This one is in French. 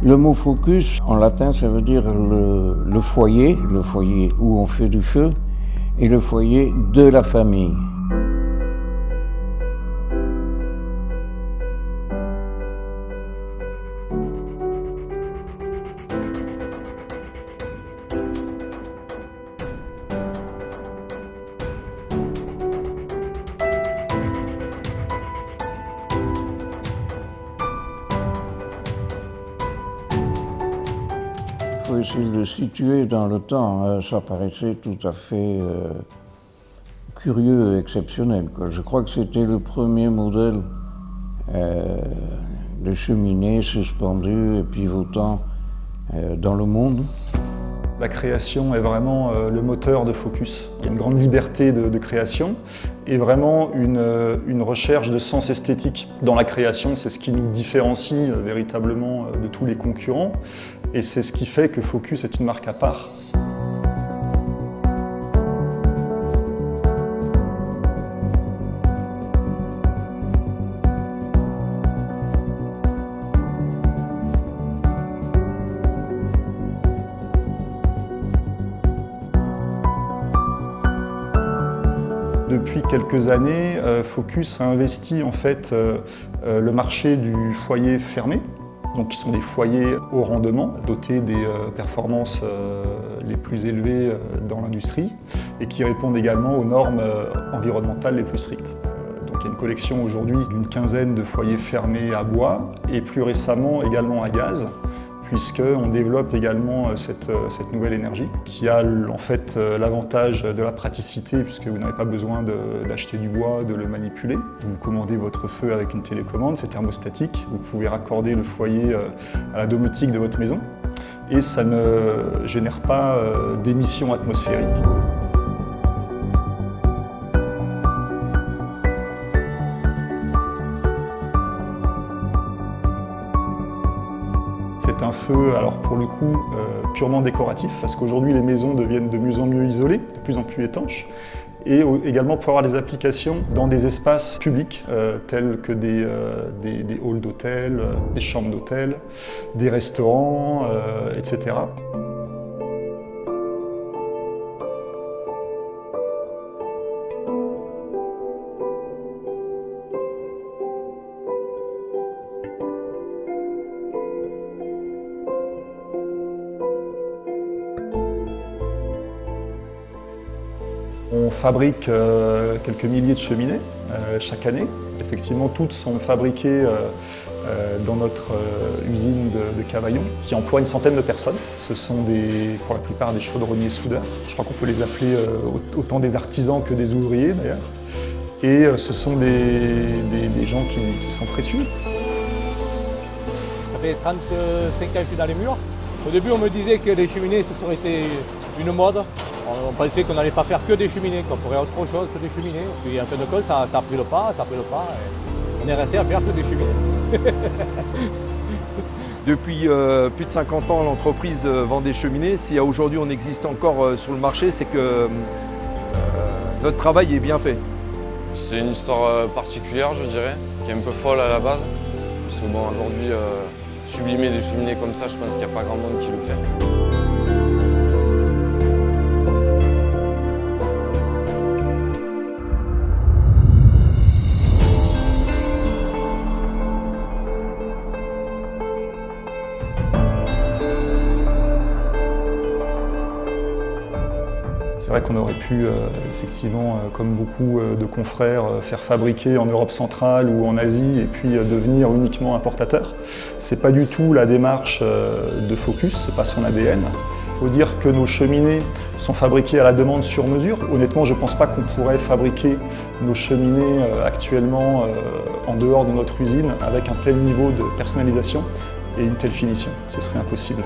Le mot focus, en latin, ça veut dire le foyer où on fait du feu, et le foyer de la famille. Il faut essayer de le situer dans le temps. Ça paraissait tout à fait curieux et exceptionnel, quoi. Je crois que c'était le premier modèle de cheminée suspendue et pivotant dans le monde. La création est vraiment le moteur de Focus. Il y a une grande liberté de création et vraiment une recherche de sens esthétique dans la création. C'est ce qui nous différencie véritablement de tous les concurrents et c'est ce qui fait que Focus est une marque à part. Depuis quelques années, Focus a investi en fait le marché du foyer fermé, donc qui sont des foyers haut rendement, dotés des performances les plus élevées dans l'industrie et qui répondent également aux normes environnementales les plus strictes. Donc il y a une collection aujourd'hui d'une quinzaine de foyers fermés à bois et plus récemment également à gaz, puisqu'on développe également cette nouvelle énergie qui a en fait l'avantage de la praticité puisque vous n'avez pas besoin d'acheter du bois, de le manipuler. Vous commandez votre feu avec une télécommande, c'est thermostatique, vous pouvez raccorder le foyer à la domotique de votre maison et ça ne génère pas d'émissions atmosphériques. C'est un feu, alors pour le coup, purement décoratif, parce qu'aujourd'hui les maisons deviennent de mieux en mieux isolées, de plus en plus étanches, et également pour avoir des applications dans des espaces publics, tels que des halls d'hôtel, des chambres d'hôtel, des restaurants, etc. On fabrique quelques milliers de cheminées chaque année. Effectivement, toutes sont fabriquées dans notre usine de Cavaillon, qui emploie une centaine de personnes. Ce sont pour la plupart des chaudronniers soudeurs. Je crois qu'on peut les appeler autant des artisans que des ouvriers d'ailleurs. Et ce sont des gens qui sont précieux. Ça fait 35 ans que je suis dans les murs. Au début, on me disait que les cheminées, ce serait été une mode. On pensait qu'on n'allait pas faire que des cheminées, qu'on ferait autre chose que des cheminées. Puis en fin de compte, ça a pris le pas, et on est resté à faire que des cheminées. Depuis plus de 50 ans, l'entreprise vend des cheminées. Si aujourd'hui on existe encore sur le marché, c'est que notre travail est bien fait. C'est une histoire particulière, je dirais, qui est un peu folle à la base. Parce que bon, aujourd'hui, sublimer des cheminées comme ça, je pense qu'il n'y a pas grand monde qui le fait. C'est vrai qu'on aurait pu, effectivement, comme beaucoup de confrères, faire fabriquer en Europe centrale ou en Asie et puis devenir uniquement importateur. C'est pas du tout la démarche de Focus, c'est pas son ADN. Il faut dire que nos cheminées sont fabriquées à la demande sur mesure. Honnêtement, je ne pense pas qu'on pourrait fabriquer nos cheminées actuellement en dehors de notre usine avec un tel niveau de personnalisation et une telle finition. Ce serait impossible.